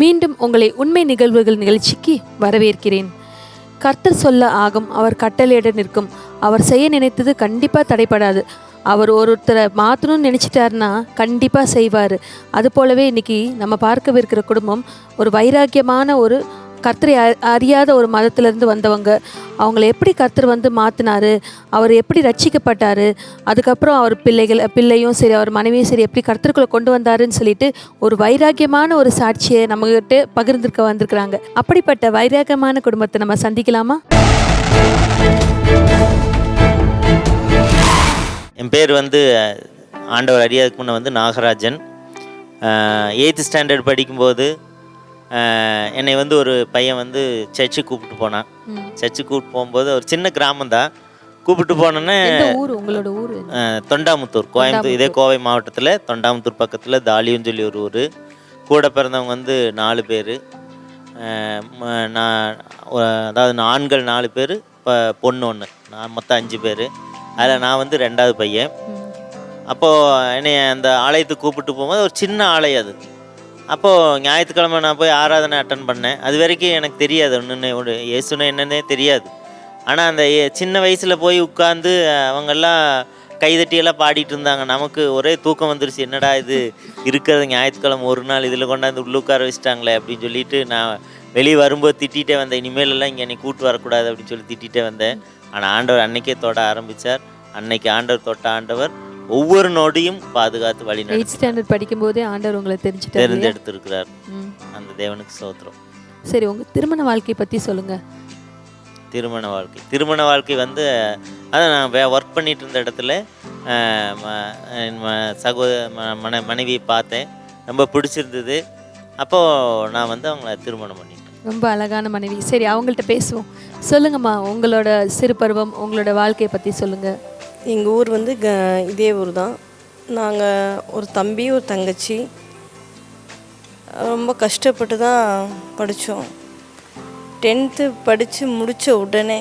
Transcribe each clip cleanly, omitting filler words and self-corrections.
மீண்டும் உங்களை உண்மை நிகழ்வுகள் நிகழ்ச்சிக்கு வரவேற்கிறேன். கர்த்தர் சொல்ல ஆகும், அவர் கட்டளையிட நிற்கும். அவர் செய்ய நினைத்தது கண்டிப்பாக தடைப்படாது. அவர் ஒருத்தரை மாற்றணும்னு நினச்சிட்டாருன்னா கண்டிப்பாக செய்வார். அது போலவே இன்றைக்கி நம்ம பார்க்கவிருக்கிற குடும்பம் ஒரு வைராக்கியமான ஒரு கர்த்தரை அறியாத ஒரு மதத்திலேருந்து வந்தவங்க. அவங்கள எப்படி கர்த்தர் வந்து மாற்றினார், அவர் எப்படி ரட்சிக்கப்பட்டார், அதுக்கப்புறம் அவர் பிள்ளையும் சரி அவர் மனைவியும் சரி எப்படி கர்த்தருக்குள்ளே கொண்டு வந்தாருன்னு சொல்லிட்டு ஒரு வைராக்கியமான ஒரு சாட்சியை நம்மகிட்ட பகிர்ந்துருக்க வந்திருக்கிறாங்க. அப்படிப்பட்ட வைராக்கியமான குடும்பத்தை நம்ம சந்திக்கலாமா? என் பேர் வந்து ஆண்டவர் அறியாதுக்கு முன்னே வந்து நாகராஜன். 8th ஸ்டாண்டர்ட் படிக்கும்போது என்னை வந்து ஒரு பையன் வந்து சர்ச்சுக்கு கூப்பிட்டு போனான். சர்ச்சுக்கு கூப்பிட்டு போகும்போது ஒரு சின்ன கிராமம்தான். கூப்பிட்டு போனோன்னே உங்களோட ஊர் தொண்டாமுத்தூர், கோயம்புத்தூர், இதே கோவை மாவட்டத்தில் தொண்டாமுத்தூர் பக்கத்தில் தாலின்னு சொல்லி ஒரு ஊர். கூட பிறந்தவங்க வந்து 4 பேர். நான் அதாவது ஆண்கள் 4 பேர், பொண்ணு 1. நான் மொத்தம் 5 பேர். அதில் நான் வந்து 2வது பையன். அப்போது என்னை அந்த ஆலயத்துக்கு கூப்பிட்டு போகும்போது ஒரு சின்ன ஆலயம் அது. அப்போது ஞாயிற்றுக்கிழமை நான் போய் ஆராதனை அட்டன் பண்ணேன். அது வரைக்கும் எனக்கு தெரியாது ஒன்றுன்னு, ஒரு இயேசுன்னு என்னன்னே தெரியாது. ஆனால் அந்த சின்ன வயசில் போய் உட்காந்து அவங்கெல்லாம் கைதட்டியெல்லாம் பாடிட்டு இருந்தாங்க. நமக்கு ஒரே தூக்கம் வந்துருச்சு. என்னடா இது இருக்கிறது ஞாயிற்றுக்கிழமை ஒரு நாள், இதில் கொண்டாந்து உள்ளுக்கார வச்சுட்டாங்களே அப்படின்னு சொல்லிட்டு நான் வெளியே வரும்போது திட்டிகிட்டே வந்தேன். இனிமேலெல்லாம் இங்கே என்னை கூப்பிட்டு வரக்கூடாது அப்படின்னு சொல்லி திட்டிகிட்டே வந்தேன். ஆனால் ஆண்டவர் அன்னைக்கே தொட ஆரம்பித்தார். அன்னைக்கு ஆண்டவர் தொட்ட ஆண்டவர் ஒவ்வொரு நொடியும் பாதுகாத்து வழி 8th ஸ்டாண்டர்ட் படிக்கும் போதே ஆண்டவர் உங்களை தெரிஞ்செடுத்திருக்கிறார். அந்த தேவனுக்கு ஸ்தோத்திரம். சரி, உங்கள் திருமண வாழ்க்கையை பற்றி சொல்லுங்கள். திருமண வாழ்க்கை வந்து அதான் நான் ஒர்க் பண்ணிட்டு இருந்த இடத்துல மனைவியை பார்த்தேன், ரொம்ப பிடிச்சிருந்தது. அப்போது நான் வந்து அவங்கள திருமணம் பண்ணிட்டேன். ரொம்ப அழகான மனைவி. சரி, அவங்கள்ட்ட பேசுவோம். சொல்லுங்கம்மா, உங்களோட சிறு பருவம், உங்களோட வாழ்க்கையை பற்றி சொல்லுங்கள். எங்கள் ஊர் வந்து இதே ஊர் தான். நாங்கள் ஒரு தம்பி ஒரு தங்கச்சி. ரொம்ப கஷ்டப்பட்டு தான் படித்தோம். 10th படித்து முடித்த உடனே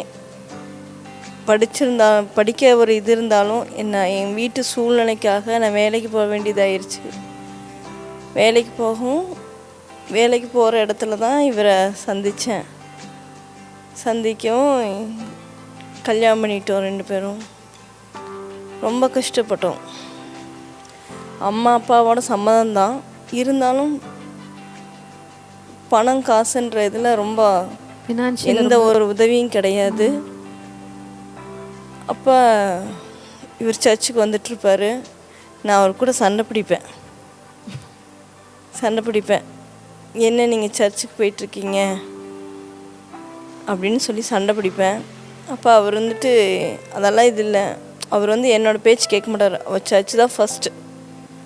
படிக்க ஒரு இது இருந்தாலும் என் வீட்டு சூழ்நிலைக்காக நான் வேலைக்கு போக வேண்டியதாயிருச்சு. வேலைக்கு போகிற இடத்துல தான் இவரை சந்திக்கவும் கல்யாணம் பண்ணிட்டோம் 2 பேரும். ரொம்ப கஷ்டப்பட்டோம். அம்மா அப்பாவோட சம்மதம்தான், இருந்தாலும் பணம் காசுன்ற இதில் ரொம்ப எந்த ஒரு உதவியும் கிடையாது. அப்போ இவர் சர்ச்சுக்கு வந்துட்டுருப்பார். நான் அவர் கூட சண்டை பிடிப்பேன். என்ன நீங்கள் சர்ச்சுக்கு போயிட்டுருக்கீங்க அப்படின்னு சொல்லி சண்டை பிடிப்பேன். அப்போ அவர் வந்துட்டு அதெல்லாம் இது இல்லை, அவர் வந்து என்னோடய பேச்சு கேட்க மாட்டார். அவர் சர்ச்சு தான் ஃபஸ்ட்டு.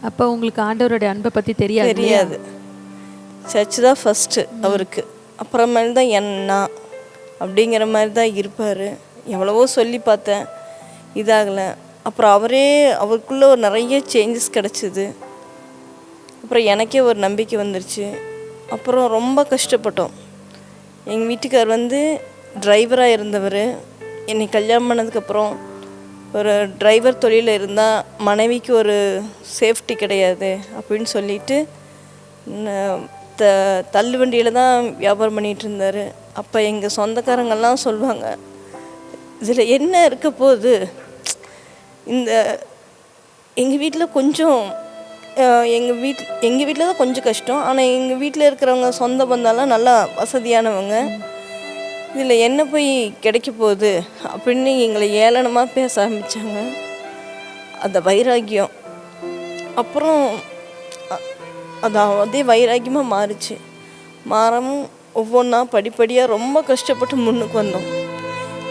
அப்போ உங்களுக்கு ஆண்டவருடைய அன்பை பற்றி தெரியாது. சர்ச்சு தான் ஃபஸ்ட்டு அவருக்கு. அப்புறமேல தான் நான் அப்படிங்கிற மாதிரி தான் இருப்பார். எவ்வளவோ சொல்லி பார்த்தேன், இதாகலை. அப்புறம் அவருக்குள்ளே ஒரு நிறைய சேஞ்சஸ் கிடச்சிது. அப்புறம் எனக்கே ஒரு நம்பிக்கை வந்துருச்சு. அப்புறம் ரொம்ப கஷ்டப்பட்டோம். எங்கள் வீட்டுக்கார் வந்து டிரைவராக இருந்தவர். என்னை கல்யாணம் பண்ணதுக்கப்புறம் ஒரு டிரைவர் தொழிலில் இருந்தால் மனைவிக்கு ஒரு சேஃப்டி கிடையாது அப்படின்னு சொல்லிட்டு தள்ளு வண்டியில் தான் வியாபாரம் பண்ணிகிட்டு இருந்தார். அப்போ எங்கள் சொந்தக்காரங்கள்லாம் சொல்லுவாங்க, இதில் என்ன இருக்க போகுது, எங்கள் வீட்டில் கொஞ்சம் எங்கள் வீட்டில் தான் கொஞ்சம் கஷ்டம், ஆனால் எங்கள் வீட்டில் இருக்கிறவங்க சொந்த பந்தம்லாம் நல்லா வசதியானவங்க, இதில் என்ன போய் கிடைக்க போகுது அப்படின்னு எங்களை ஏளனமாக பேச ஆரம்பித்தாங்க. அந்த வைராக்கியம் அப்புறம் அதே வைராக்கியமாக மாறவும் ஒவ்வொன்றா படிப்படியாக ரொம்ப கஷ்டப்பட்டு முன்னுக்கு வந்தோம்.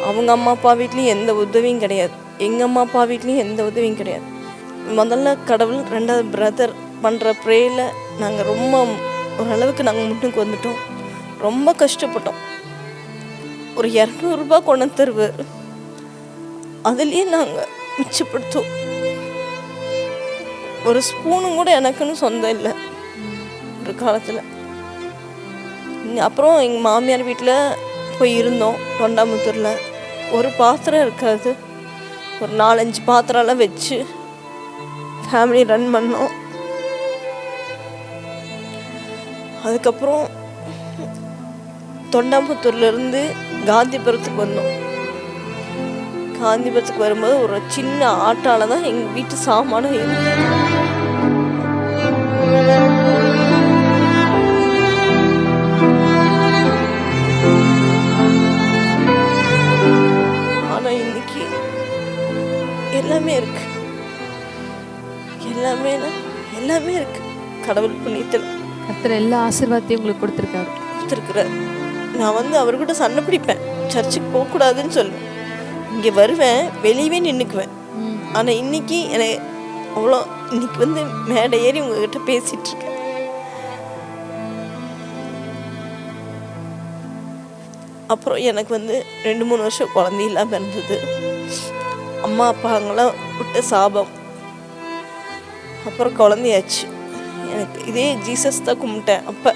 அவங்க அம்மா அப்பா வீட்லேயும் எந்த உதவியும் கிடையாது, எங்கள் அம்மா அப்பா வீட்லேயும் எந்த உதவியும் கிடையாது. முதல்ல கடவுள், 2வது பிரதர் பண்ணுற ப்ரேயில் நாங்கள் ரொம்ப ஓரளவுக்கு நாங்கள் முன்னுக்கு வந்துட்டோம். ரொம்ப கஷ்டப்பட்டோம். ஒரு 200 ரூபா கொண்டு தருவார், அதுலேயே நாங்கள் மிச்சப்படுத்தோம். ஒரு ஸ்பூனும் கூட எனக்குன்னு சொந்தம் இல்லை ஒரு காலத்தில். அப்புறம் எங்கள் மாமியார் வீட்டில் போய் இருந்தோம் தொண்டாமுத்தூரில். ஒரு பாத்திரம் இருக்காது, ஒரு 4-5 பாத்திரம்லாம் வச்சு ஃபேமிலி ரன் பண்ணோம். அதுக்கப்புறம் தொண்டாமுத்தூர்லேருந்து காந்திபுரத்துக்கு வந்தோம். காந்திபுரத்துக்கு வரும்போது ஒரு சின்ன ஆட்டால தான் எங்கள் வீட்டு சாமானம் இருந்தது. ஆனால் இன்னைக்கு எல்லாமே இருக்கு. எல்லாமே இருக்கு. கடவுள் புண்ணியத்தில் கர்த்தர் எல்லா ஆசீர்வாதத்தையும் உங்களுக்கு கொடுத்துருக்காரு. கொடுத்துருக்குறார். நான் அவர்கிட்ட சண்டை பிடிப்பேன், சர்ச்சுக்கு போகக்கூடாதுன்னு சொல்லுவேன். இங்கே வருவேன், வெளியவே நின்றுக்குவேன். ஆனால் இன்னைக்கு எனக்கு அவ்வளோ இன்னைக்கு மேடை ஏறி உங்ககிட்ட பேசிட்டு இருக்கேன். அப்புறம் எனக்கு 2-3 வருஷம் குழந்தை இல்லாமல் இருந்தது. அம்மா அப்பாங்களாம் விட்ட சாபம். அப்புறம் குழந்தையாச்சு. எனக்கு இதே ஜீசஸ் தான் கும்பிட்டேன். அப்போ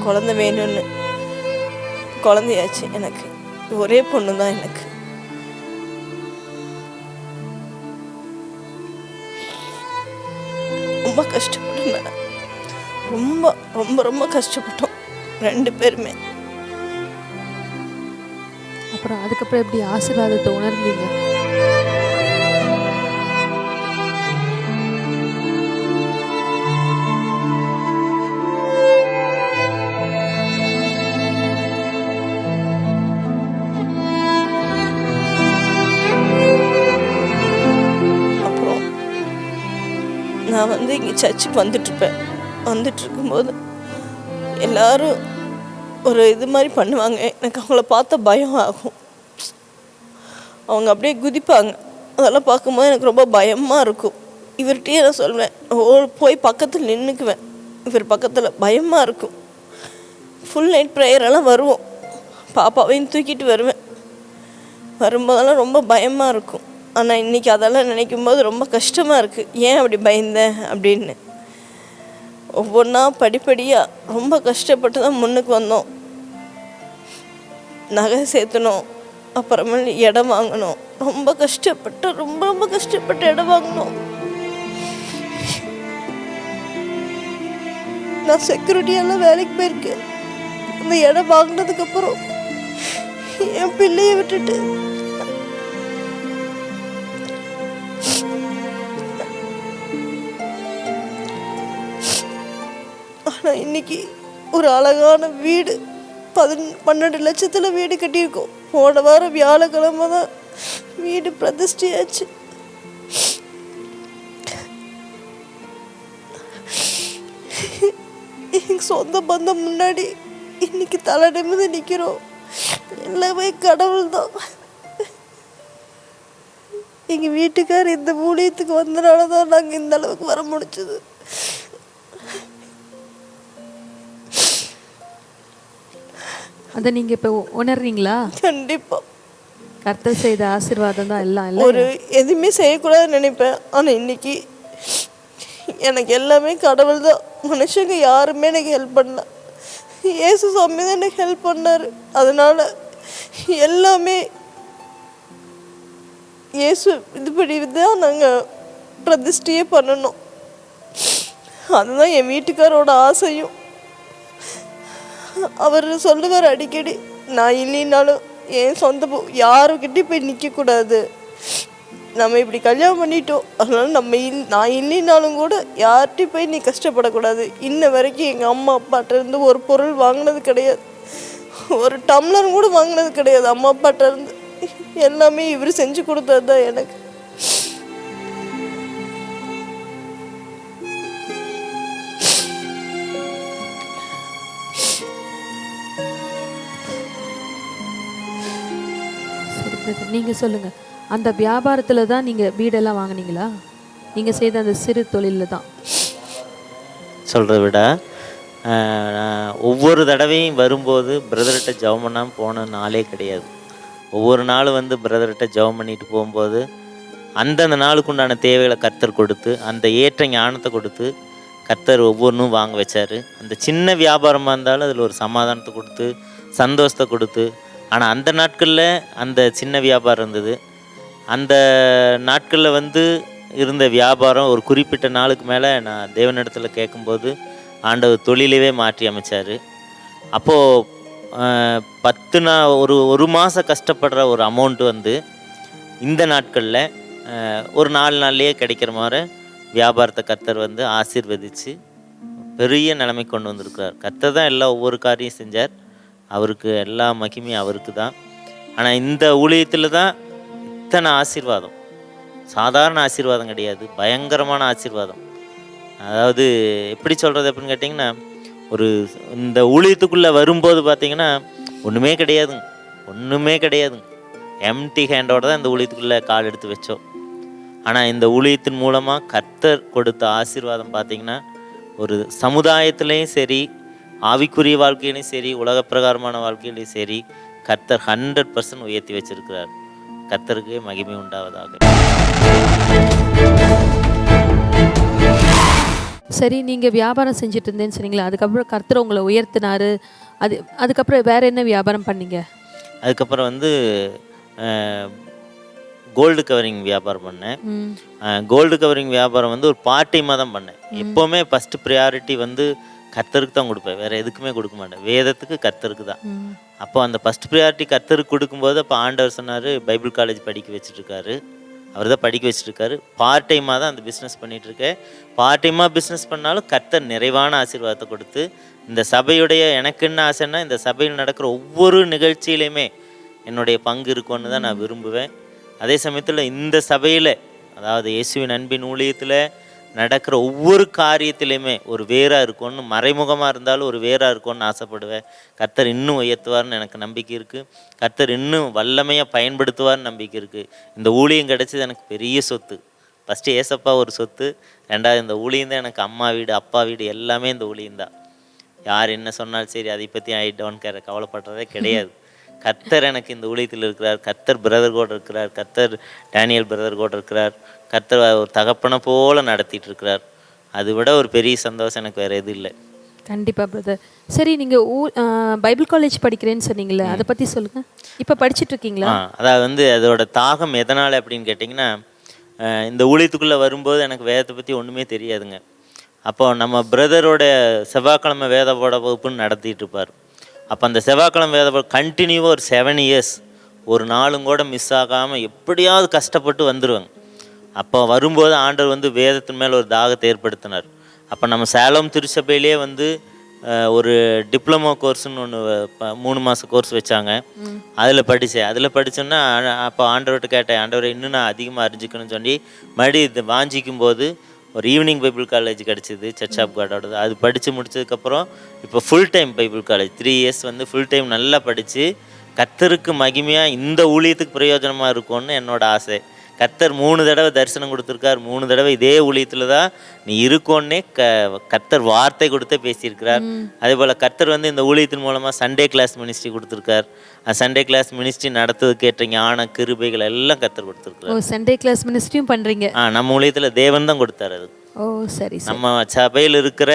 குழந்தை வேணும்னு குழந்தையாச்சு. எனக்கு ஒரே பொண்ணு தான். எனக்கு ரொம்ப கஷ்டப்பட்டேன். ரொம்ப ரொம்ப ரொம்ப கஷ்டப்பட்டோம் 2 பேருமே. அப்புறம் அதுக்கப்புறம் எப்படி ஆசீர்வாதத்தை உணர்ந்தீங்க? அப்புறம் நான் இங்கே சர்ச்சுக்கு வந்துட்டுருப்பேன். வந்துட்டு இருக்கும்போது எல்லாரும் ஒரு இது மாதிரி பண்ணுவாங்க. எனக்கு அவங்கள பார்த்தா பயம் ஆகும். அவங்க அப்படியே குதிப்பாங்க. அதெல்லாம் பார்க்கும்போது எனக்கு ரொம்ப பயமாக இருக்கும். இவர்கிட்டயே நான் சொல்வேன், போய் பக்கத்தில் நின்றுக்குவேன். இவர் பக்கத்தில் பயமாக இருக்கும். ஃபுல் நைட் ப்ரேயரெல்லாம் வருவோம். பாப்பாவையும் தூக்கிட்டு வருவேன். வரும்போதெல்லாம் ரொம்ப பயமாக இருக்கும். ஆனால் இன்றைக்கி அதெல்லாம் நினைக்கும் போது ரொம்ப கஷ்டமாக இருக்குது. ஏன் அப்படி பயந்தேன் அப்படின்னு. ஒவ்வொன்றா படிப்படியாக ரொம்ப கஷ்டப்பட்டு தான் முன்னுக்கு வந்தோம். நகை சேர்த்தணும், அப்புறமேல இடம் வாங்கணும். ரொம்ப கஷ்டப்பட்டு இடம் வாங்கணும். நான் செக்யூரிட்டியெல்லாம் வேலைக்கு போயிருக்கேன். அந்த இடம் வாங்கினதுக்கப்புறம் என் பிள்ளையை விட்டுட்டு ஆனால் இன்னைக்கு ஒரு அழகான வீடு 12 லட்சத்தில் வீடு கட்டியிருக்கோம். போன வாரம் வியாழக்கிழமை தான் வீடு பிரதிஷ்டையாச்சு. எங்கள் சொந்த பந்தம் முன்னாடி இன்னைக்கு தலை நிமிர்ந்து நிற்கிறோம். எல்லாமே கடவுள் தான். எங்கள் வீட்டுக்கார் இந்த ஊழியத்துக்கு வந்தனால தான் நாங்கள் இந்த அளவுக்கு வர முடிச்சது. அதை நீங்கள் இப்போ உணர்றீங்களா? கண்டிப்பாக. கர்த்தர் செய்த ஆசீர்வாதம் தான் எல்லாம். ஒரு எதுவுமே செய்யக்கூடாதுன்னு நினைப்பேன். ஆனால் இன்னைக்கு எனக்கு எல்லாமே கடவுள் தான். மனுஷங்க யாருமே எனக்கு ஹெல்ப் பண்ணல. இயேசு சாமி தான் எனக்கு ஹெல்ப் பண்ணார். அதனால் எல்லாமே இயேசு இதுபடி தான் நாங்கள் பிரதிஷ்டையே பண்ணணும். அதுதான் என் வீட்டுக்காரோட ஆசையும். அவர் சொல்லுவார் அடிக்கடி, நான் இல்லைனாலும் என் சொந்த யாருக்கிட்டே போய் நிற்கக்கூடாது. நம்ம இப்படி கல்யாணம் பண்ணிட்டோம், அதனால நான் இல்லைனாலும் கூட யார்கிட்டையும் போய் நீ கஷ்டப்படக்கூடாது. இன்ன வரைக்கும் எங்கள் அம்மா அப்பாட்டிருந்து ஒரு பொருள் வாங்கினது கிடையாது. ஒரு டம்ளர் கூட வாங்கினது கிடையாது அம்மா அப்பாட்டிருந்து. எல்லாமே இவர் செஞ்சு கொடுத்தது தான் எனக்கு. நீங்கள் சொல்லுங்கள், அந்த வியாபாரத்தில் தான் நீங்கள் வீடெல்லாம் வாங்கினீங்களா? நீங்கள் செய்த அந்த சிறு தொழிலில் தான்? சொல்கிறத விட ஒவ்வொரு தடவையும் வரும்போது பிரதர்கிட்ட ஜெபம் பண்ணாமல் போன நாளே கிடையாது. ஒவ்வொரு நாளும் பிரதர்கிட்ட ஜெபம் பண்ணிட்டு போகும்போது அந்தந்த நாளுக்கு உண்டான தேவைகளை கர்த்தர் கொடுத்து, அந்த ஏற்ற ஞானத்தை கொடுத்து கர்த்தர் ஒவ்வொன்றும் வாங்க வச்சார். அந்த சின்ன வியாபாரமாக இருந்தாலும் அதில் ஒரு சமாதானத்தை கொடுத்து, சந்தோஷத்தை கொடுத்து. ஆனால் அந்த நாட்களில் அந்த சின்ன வியாபாரம் இருந்தது. அந்த நாட்களில் இருந்த வியாபாரம் ஒரு குறிப்பிட்ட நாளுக்கு மேலே நான் தேவனிடத்தில் கேட்கும்போது ஆண்டவர் தொழிலவே மாற்றி அமைச்சார். அப்போது ஒரு மாதம் கஷ்டப்படுற ஒரு அமௌண்ட் வந்து இந்த நாட்களில் ஒரு 4 நாள்லேயே கிடைக்கிற மாதிரி வியாபாரத்தை கர்த்தர் வந்து ஆசீர்வதித்து பெரிய நிலைமை கொண்டு வந்திருக்கிறார். கர்த்தர் தான் ஒவ்வொரு காரியம் செஞ்சார். அவருக்கு எல்லா மகிமையும் அவருக்கு தான். ஆனால் இந்த ஊழியத்தில் தான் இத்தனை ஆசீர்வாதம், சாதாரண ஆசீர்வாதம் கிடையாது, பயங்கரமான ஆசீர்வாதம். அதாவது எப்படி சொல்கிறது அப்படின்னு கேட்டிங்கன்னா, இந்த ஊழியத்துக்குள்ளே வரும்போது பார்த்திங்கன்னா ஒன்றுமே கிடையாதுங்க. எம்டி ஹேண்டோட தான் இந்த ஊழியத்துக்குள்ளே கால் எடுத்து வச்சோம். ஆனால் இந்த ஊழியத்தின் மூலமாக கர்த்தர் கொடுத்த ஆசீர்வாதம் பார்த்திங்கன்னா ஒரு சமுதாயத்துலேயும் சரி, ஆவிக்குரிய வாழ்க்கையிலையும் சரி, உலக பிரகாரமான வாழ்க்கையிலையும் சரி, கர்த்தர் 100% உயர்த்தி வச்சிருக்கிறார். கர்த்தருக்கு மகிமை உண்டாவதாக. சரி, நீங்கள் வியாபாரம் செஞ்சுட்டு இருந்தேன்னு சொன்னீங்களா, அதுக்கப்புறம் கர்த்தர் உங்களை உயர்த்தினாரு. அதுக்கப்புறம் வேற என்ன வியாபாரம் பண்ணீங்க? அதுக்கப்புறம் வந்து கோல்டு கவரிங் வியாபாரம் பண்ணேன். கோல்டு கவரிங் வியாபாரம் வந்து ஒரு பார்ட் டைமாக தான் பண்ணேன். எப்போவுமே ஃபஸ்ட்டு ப்ரியாரிட்டி வந்து கர்த்தருக்கு தான் கொடுப்பேன், வேறு எதுக்குமே கொடுக்க மாட்டேன். வேதத்துக்கு, கர்த்தருக்கு தான். அப்போ அந்த ஃபஸ்ட் ப்ரியாரிட்டி கர்த்தருக்கு கொடுக்கும்போது அப்போ ஆண்டவர் சொன்னார், பைபிள் காலேஜ் படிக்க வச்சுட்ருக்காரு, அவர் தான் படிக்க வச்சுருக்காரு. பார்ட் டைமாக தான் அந்த பிஸ்னஸ் பண்ணிகிட்ருக்கேன். பார்ட் டைமாக பிஸ்னஸ் பண்ணாலும் கர்த்தர் நிறைவான ஆசீர்வாதத்தை கொடுத்து, இந்த சபையுடைய எனக்கு என்ன ஆசைன்னா, இந்த சபையில் நடக்கிற ஒவ்வொரு நிகழ்ச்சியிலையுமே என்னுடைய பங்கு இருக்கும்னு தான் நான் விரும்புவேன். அதே சமயத்தில் இந்த சபையில், அதாவது இயேசுவின் அன்பின் ஊழியத்தில் நடக்கிற ஒவ்வொரு காரியத்திலையுமே ஒரு வேராக இருக்கும்னு, மறைமுகமாக இருந்தாலும் ஒரு வேராக இருக்கும்னு ஆசைப்படுவேன். கர்த்தர் இன்னும் உயர்த்துவார்னு எனக்கு நம்பிக்கை இருக்குது. கர்த்தர் இன்னும் வல்லமையாக பயன்படுத்துவார்னு நம்பிக்கை இருக்குது. இந்த ஊழியம் கிடைச்சது எனக்கு பெரிய சொத்து. ஃபஸ்ட்டு ஏசப்பா ஒரு சொத்து, ரெண்டாவது இந்த ஊழியம் தான் எனக்கு அம்மா வீடு, அப்பா வீடு, எல்லாமே இந்த ஊழியம்தான். யார் என்ன சொன்னாலும் சரி, அதை பற்றி ஐ டோன்ட் கேர், கவலைப்படுறதே கிடையாது. கர்த்தர் எனக்கு இந்த ஊழியத்தில் இருக்கிறார். கர்த்தர் பிரதர் கூட இருக்கிறார். கர்த்தர் டேனியல் பிரதர் கூட இருக்கிறார். கர்த்தர் ஒரு தகப்பனை போல் நடத்திட்டு இருக்கிறார். அதை விட ஒரு பெரிய சந்தோஷம் எனக்கு வேறு எதுவும் இல்லை. கண்டிப்பாக பிரதர். சரி, நீங்கள் பைபிள் காலேஜ் படிக்கிறேன்னு சொன்னீங்களே, அதை பற்றி சொல்லுங்கள். இப்போ படிச்சுட்டு இருக்கீங்களா? அதாவது வந்து அதோட தாகம் எதனால் அப்படின்னு கேட்டிங்கன்னா, இந்த ஊழியத்துக்குள்ளே வரும்போது எனக்கு வேதத்தை பற்றி ஒன்றுமே தெரியாதுங்க. அப்போ நம்ம பிரதரோட செவ்வாய்க்கிழமை வேத போட வகுப்புன்னு நடத்திட்டு இருப்பார். அப்போ அந்த செவ்வாய்க்கிழமை வேத கண்டினியூவாக ஒரு 7 இயர்ஸ் ஒரு நாளும் கூட மிஸ் ஆகாமல் எப்படியாவது கஷ்டப்பட்டு வந்துடுவாங்க. அப்போ வரும்போது ஆண்டவர் வந்து வேதத்தின் மேலே ஒரு தாகத்தை ஏற்படுத்தினார். அப்போ நம்ம சேலம் திருச்சபையிலே வந்து ஒரு டிப்ளமோ கோர்ஸ்னு ஒன்று 3 மாத கோர்ஸ் வச்சாங்க. அதில் படித்தோன்னா அப்போ ஆண்டவர்கிட்ட கேட்டேன், ஆண்டவரை இன்னும் நான் அதிகமாக அறிஞ்சிக்கணும்னு சொல்லி மறுபடியும் இது வாஞ்சிக்கும் போது ஒரு ஈவினிங் பைபிள் காலேஜ் கிடச்சிது, சர்ச் ஆஃப் காடோடது. அது படித்து முடிச்சதுக்கப்புறம் இப்போ full time Bible college 3 years வந்து ஃபுல் டைம் நல்லா படித்து கர்த்தருக்கு மகிமையாக இந்த ஊழியத்துக்கு பிரயோஜனமாக இருக்கும்னு என்னோட ஆசை. கர்த்தர் 3 தடவை தரிசனம் கொடுத்துருக்கார். 3 தடவை இதே ஊழியத்தில் தான் நீ இருக்கோன்னே கர்த்தர் வார்த்தை கொடுத்தே பேசியிருக்கிறார். அதே போல் கர்த்தர் வந்து இந்த ஊழியத்தின் மூலமாக சண்டே கிளாஸ் மினிஸ்ட்ரி கொடுத்துருக்கார். சண்டே கிளாஸ் மினிஸ்ட்ரி நடத்துறதுக்கு ஏற்ற ஞான கிருபைகள் எல்லாம் கர்த்தர் கொடுத்துருக்காரு. சண்டே கிளாஸ் மினிஸ்ட்ரியும் பண்ணுறீங்க? நம்ம ஊழியத்தில் தேவன் தான் கொடுத்தாரு அது. சரி. நம்ம சபையில் இருக்கிற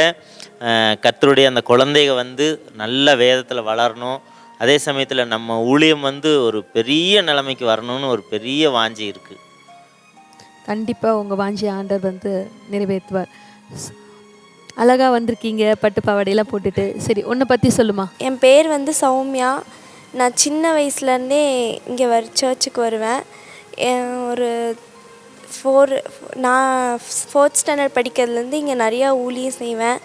கர்த்தருடைய அந்த குழந்தைங்க வந்து நல்ல வேதத்தில் வளரணும். அதே சமயத்தில் நம்ம ஊழியம் வந்து ஒரு பெரிய நிலைமைக்கு வரணும்னு ஒரு பெரிய வாஞ்சி இருக்குது. கண்டிப்பாக உங்கள் வாஞ்சி ஆண்டவர் வந்து நிறைவேற்றுவார். அழகாக வந்திருக்கீங்க, பட்டு பாவாடையெல்லாம் போட்டுட்டு. சரி, உன்னை பற்றி சொல்லுமா? என் பேர் வந்து சௌமியா. நான் சின்ன வயசுலேருந்தே இங்கே சர்ச்சுக்கு வருவேன். ஒரு நான் 4th ஸ்டாண்டர்ட் படிக்கிறதுலேருந்து இங்கே நிறையா ஊழியம் செய்வேன்.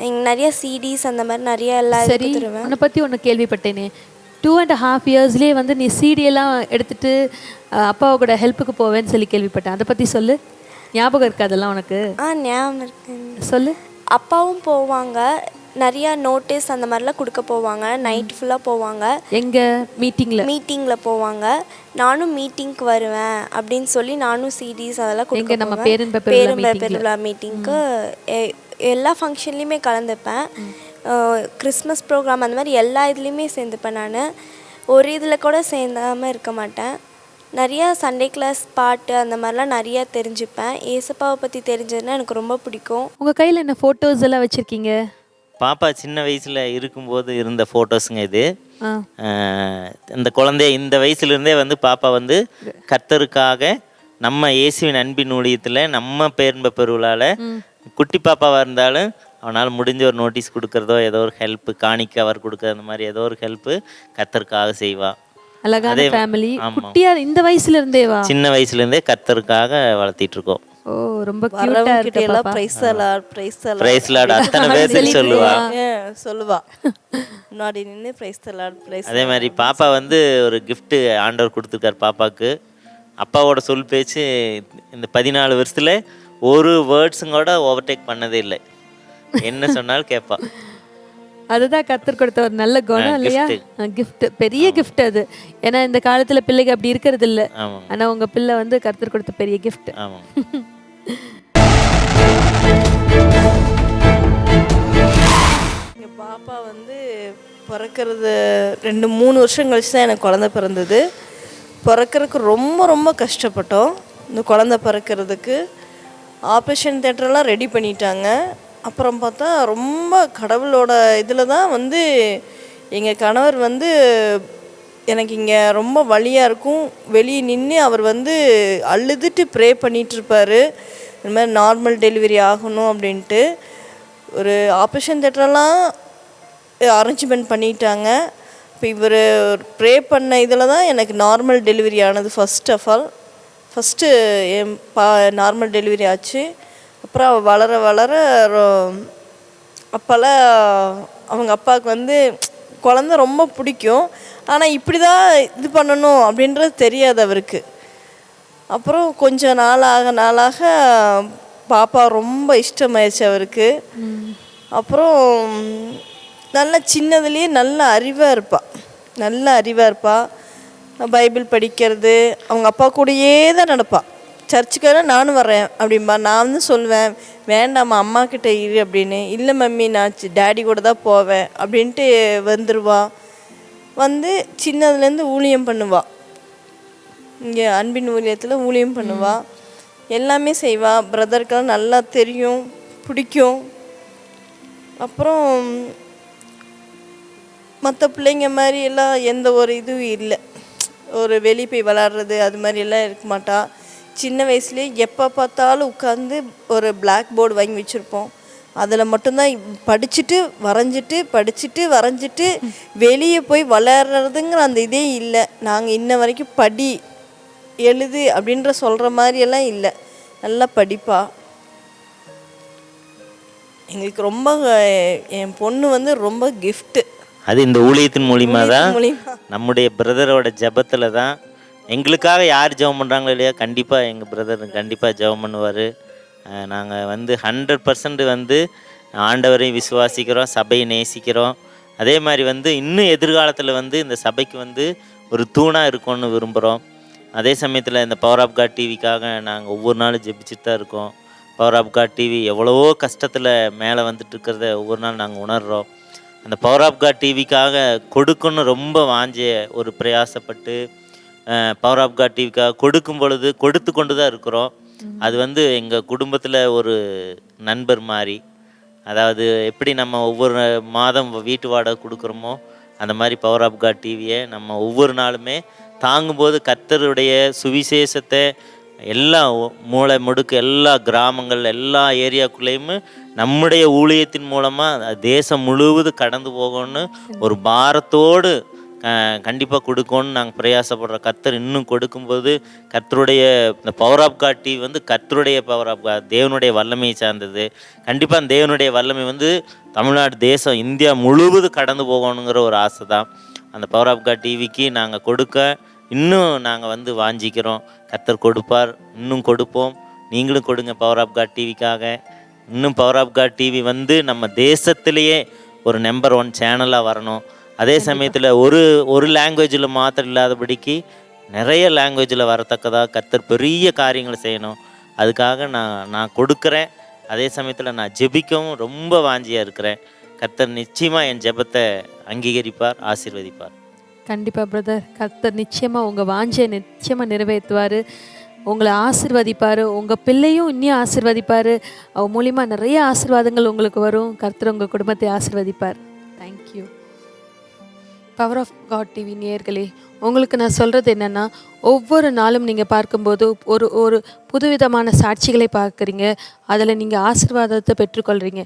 இங்கே நிறைய சிடிஸ் அந்த மாதிரி நிறையா எல்லாம் எடுத்துருவேன். உன்னை பற்றி ஒன்று கேள்விப்பட்டேனே, 2.5 இயர்ஸ்லேயே வந்து நீ சிடியெல்லாம் எடுத்துகிட்டு அப்பாவை கூட ஹெல்ப்புக்கு போவேன்னு சொல்லி கேள்விப்பட்டேன். அதை பற்றி சொல்லு. ஞாபகம் இருக்கா அதெல்லாம் உனக்கு? ஞாபகம் இருக்கு. சொல்லு. அப்பாவும் போவாங்க, நிறையா நோட்டீஸ் அந்த மாதிரிலாம் கொடுக்க போவாங்க. நைட் ஃபுல்லாக போவாங்க. எங்கே? மீட்டிங்கில் போவாங்க. நானும் மீட்டிங்க்கு வருவேன் அப்படின்னு சொல்லி நானும் சிடிஸ் அதெல்லாம் கொடுக்க நம்ம பேரும்பெருவிழா மீட்டிங்க்கு எல்லா ஃபங்க்ஷன்லேயுமே கலந்துப்பேன். கிறிஸ்மஸ் ப்ரோக்ராம் அந்த மாதிரி எல்லா இதுலேயுமே சேர்ந்துப்பேன். நான் ஒரு இதில் கூட சேர்ந்தாமல் இருக்க மாட்டேன். நிறையா சண்டே கிளாஸ் பாட்டு அந்த மாதிரிலாம் நிறையா தெரிஞ்சுப்பேன். ஏசப்பாவை பற்றி தெரிஞ்சதுன்னா எனக்கு ரொம்ப பிடிக்கும். உங்கள் கையில் என்ன ஃபோட்டோஸ் எல்லாம் வச்சுருக்கீங்க? பாப்பா சின்ன வயசில் இருக்கும்போது இருந்த ஃபோட்டோஸுங்க இது. இந்த குழந்தைய இந்த வயசுலேருந்தே வந்து பாப்பா வந்து கர்த்தருக்காக நம்ம இயேசுவின் அன்பின் ஊழியத்தில் நம்ம பேரும்ப பெருவிழாவில் குட்டி பாப்பாவாக இருந்தாலும் அவனால் முடிஞ்ச ஒரு நோட்டீஸ் கொடுக்குறதோ, ஏதோ ஒரு ஹெல்ப்பு, காணிக்கை அவர் கொடுக்குற அந்த மாதிரி ஏதோ ஒரு ஹெல்ப்பு கர்த்தருக்காக செய்வா. அழகான ஃபேமிலி. குட்டியா இந்த வயசுல இருந்தேவா? சின்ன வயசுலேருந்தே கர்த்தருக்காக வளர்த்திட்டு இருக்கோம். ஓ, ரொம்ப கியூட்டா இருக்கு எல்லாம் பாப்பா. Praise lord praise lord praise lord அத்தனை பேர்த்துக்கு சொல்லுவா. சொல்லுவா. முன்னாடி நின்று பிரைஸ் லார்ட் பிரைஸ். அதே மாதிரி பாப்பா வந்து ஒரு gift ஆண்டவர் கொடுத்துருக்காரு பாப்பாவுக்கு. அப்பாவோட சொல் பேச்சு இந்த 14 வருஷத்துல ஒரு வேர்ட்ஸும் கூட ஓவர்டேக் பண்ணதே இல்லை. என்ன சொன்னாலும் கேட்பா. அதுதான் கர்த்தர் கொடுத்த ஒரு நல்ல குணம் இல்லையா? கிஃப்ட், பெரிய கிஃப்ட் அது. ஏன்னா இந்த காலத்துல பிள்ளைங்க அப்படி இருக்கிறது இல்ல. ஆமாம் ஆனா உங்க பிள்ளை வந்து கர்த்தர் கொடுத்த பெரிய கிஃப்ட். ஆமாம். எங்கள் பாப்பா வந்து பிறக்கிறது 2-3 வருஷம் கழிச்சு தான் எனக்கு குழந்த பிறந்தது. பிறக்கிறதுக்கு ரொம்ப ரொம்ப கஷ்டப்பட்டோம். இந்த குழந்த பிறக்கிறதுக்கு ஆப்ரேஷன் தேட்டரெல்லாம் ரெடி பண்ணிட்டாங்க. அப்புறம் பார்த்தா ரொம்ப கடவுளோட இதில் தான் வந்து எங்கள் கணவர் வந்து எனக்கு இங்கே ரொம்ப வலியாக இருக்கும், வெளியே நின்று அவர் வந்து அழுதுட்டு ப்ரே பண்ணிகிட்ருப்பார், இந்த மாதிரி நார்மல் டெலிவரி ஆகணும் அப்படின்ட்டு. ஒரு ஆப்ரேஷன் தேட்டரெல்லாம் அரேஞ்ச்மெண்ட் பண்ணிட்டாங்க. இப்போ இவர் ப்ரே பண்ண இதில் தான் எனக்கு நார்மல் டெலிவரி ஆனது. ஃபஸ்ட்டு என் நார்மல் டெலிவரி ஆச்சு. அப்புறம் வளர வளர அப்போல்லாம் அவங்க அப்பாவுக்கு வந்து குழந்த ரொம்ப பிடிக்கும், ஆனால் இப்படி தான் இது பண்ணணும் அப்படின்றது தெரியாது அவருக்கு. அப்புறம் கொஞ்சம் நாளாக பாப்பா ரொம்ப இஷ்டமாயிடுச்சு அவருக்கு. அப்புறம் நல்லா சின்னதுலேயே நல்ல அறிவாக இருப்பாள். பைபிள் படிக்கிறது, அவங்க அப்பா கூடயே தான் நடப்பாள். சர்ச்சுக்காக நானும் வரேன் அப்படின்பா. நான் வந்து சொல்லுவேன், வேண்டாம்மா அம்மா கிட்ட இரு அப்படின்னு. இல்லை மம்மி நான் டேடி கூட தான் போவேன் அப்படின்ட்டு வந்துடுவா. வந்து சின்னதுலேருந்து ஊழியம் பண்ணுவாள். இங்கே அன்பின் ஊழியத்தில் ஊழியம் பண்ணுவாள், எல்லாமே செய்வாள். பிரதருக்கெல்லாம் நல்லா தெரியும், பிடிக்கும். அப்புறம் மற்ற பிள்ளைங்க மாதிரி எல்லாம் எந்த ஒரு இதுவும் இல்லை, ஒரு வெளியே போய் விளாட்றது அது மாதிரியெல்லாம் இருக்க மாட்டா. சின்ன வயசுலேயே எப்போ பார்த்தாலும் உட்காந்து ஒரு பிளாக் போர்டு வாங்கி வச்சுருப்போம், அதில் மட்டும்தான் படிச்சுட்டு வரைஞ்சிட்டு வெளியே போய் விளையாடுறதுங்கிற அந்த இதே இல்லை. நாங்கள் இன்ன வரைக்கும் படி எழுது அப்படின்ற சொல்கிற மாதிரியெல்லாம் இல்லை. நல்லா படிப்பா. எங்களுக்கு ரொம்ப என் பொண்ணு வந்து ரொம்ப கிஃப்ட்டு. அது இந்த ஊழியத்தின் மூலிமா தான், நம்முடைய பிரதரோட ஜெபத்தில் தான். எங்களுக்காக யார் ஜெபம் பண்ணுறாங்களோ இல்லையா, கண்டிப்பாக எங்கள் பிரதர் கண்டிப்பாக ஜெபம் பண்ணுவார். நாங்கள் வந்து 100% வந்து ஆண்டவரையும் விசுவாசிக்கிறோம், சபையை நேசிக்கிறோம். அதே மாதிரி வந்து இன்னும் எதிர்காலத்தில் வந்து இந்த சபைக்கு வந்து ஒரு தூணாக இருக்கும்னு விரும்புகிறோம். அதே சமயத்தில் இந்த பவர் ஆஃப் காட் டிவிக்காக நாங்கள் ஒவ்வொரு நாளும் ஜெபிச்சுட்டு தான் இருக்கோம். பவர் ஆஃப் காட் டிவி எவ்வளவோ கஷ்டத்தில் மேலே வந்துட்டு இருக்கிறத ஒவ்வொரு நாள் நாங்கள் உணர்கிறோம். அந்த பவர் ஆஃப் காட் டிவிக்காக கொடுக்கணும்னு ரொம்ப ஒரு பிரயாசப்பட்டு பவர் ஆஃப் காட் டிவிக்காக கொடுக்கும் பொழுது கொடுத்து கொண்டு தான் இருக்கிறோம். அது வந்து எங்கள் குடும்பத்தில் ஒரு நண்பர் மாதிரி. அதாவது எப்படி நம்ம ஒவ்வொரு மாதம் வீட்டு வாடகை கொடுக்குறோமோ அந்த மாதிரி பவர் ஆஃப் காட் டிவியை நம்ம ஒவ்வொரு நாளுமே தாங்கும்போது கர்த்தருடைய சுவிசேஷத்தை எல்லா மூளை முடுக்கு எல்லா கிராமங்கள் எல்லா ஏரியாக்குள்ளேயுமே நம்முடைய ஊழியத்தின் மூலமாக தேசம் முழுவதும் கடந்து போகணும்னு ஒரு பாரத்தோடு கண்டிப்பாக கொடுக்கணும்னு நாங்கள் பிரயாசப்படுற. கர்த்தர் இன்னும் கொடுக்கும்போது கர்த்தருடைய இந்த பவர் ஆஃப் காட் டிவி வந்து கர்த்தருடைய பவர் ஆஃப் காட், தேவனுடைய வல்லமையை சார்ந்தது. கண்டிப்பாக அந்த தேவனுடைய வல்லமை வந்து தமிழ்நாடு தேசம் இந்தியா முழுவதும் கடந்து போகணுங்கிற ஒரு ஆசை தான். அந்த பவர் ஆஃப் காட் டிவிக்கு நாங்கள் கொடுக்க இன்னும் நாங்கள் வந்து வாஞ்சிக்கிறோம். கர்த்தர் கொடுப்பார், இன்னும் கொடுப்போம். நீங்களும் கொடுங்க பவர் ஆஃப் காட் டிவிக்காக. இன்னும் பவர் ஆஃப் காட் டிவி வந்து நம்ம தேசத்திலேயே ஒரு நம்பர் 1 சேனலாக வரணும். அதே சமயத்தில் ஒரு லாங்குவேஜில் மாத்திரம் இல்லாதபடிக்கு நிறைய லாங்குவேஜில் வரத்தக்கதாக கர்த்தர் பெரிய காரியங்களை செய்யணும். அதுக்காக நான் கொடுக்குறேன். அதே சமயத்தில் நான் ஜெபிக்கவும் ரொம்ப வாஞ்சியாக இருக்கிறேன். கர்த்தர் நிச்சயமாக என் ஜெபத்தை அங்கீகரிப்பார், ஆசீர்வதிப்பார். கண்டிப்பாக பிரதர், கர்த்தர் நிச்சயமாக உங்கள் வாஞ்சை நிச்சயமாக நிறைவேற்றுவார், உங்களை ஆசீர்வதிப்பார், உங்கள் பிள்ளையும் இன்னும் ஆசீர்வதிப்பார். அவ மூலிமா நிறைய ஆசீர்வாதங்கள் உங்களுக்கு வரும். கர்த்தர் உங்கள் குடும்பத்தை ஆசீர்வதிப்பார். Thank you. Power of God TV நேயர்களே, உங்களுக்கு நான் சொல்கிறது என்னென்னா, ஒவ்வொரு நாளும் நீங்கள் பார்க்கும்போது ஒரு ஒரு புதுவிதமான சாட்சிகளை பார்க்குறீங்க. அதில் நீங்கள் ஆசீர்வாதத்தை பெற்றுக்கொள்கிறீங்க.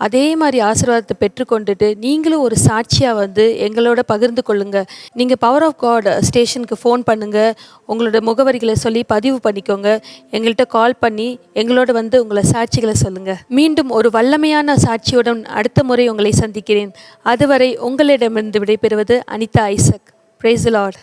அதே மாதிரி ஆசீர்வாதத்தை பெற்றுக்கொண்டுட்டு நீங்களும் ஒரு சாட்சியாக வந்து எங்களோட பகிர்ந்து கொள்ளுங்கள். நீங்கள் பவர் ஆஃப் காட் ஸ்டேஷனுக்கு ஃபோன் பண்ணுங்கள். உங்களோட முகவரிகளை சொல்லி பதிவு பண்ணிக்கோங்க. எங்கள்கிட்ட கால் பண்ணி எங்களோட வந்து உங்களை சாட்சிகளை சொல்லுங்கள். மீண்டும் ஒரு வல்லமையான சாட்சியுடன் அடுத்த முறை உங்களை சந்திக்கிறேன். அதுவரை உங்களிடமிருந்து விடைபெறுவது Anitha Isaac. Praise the Lord.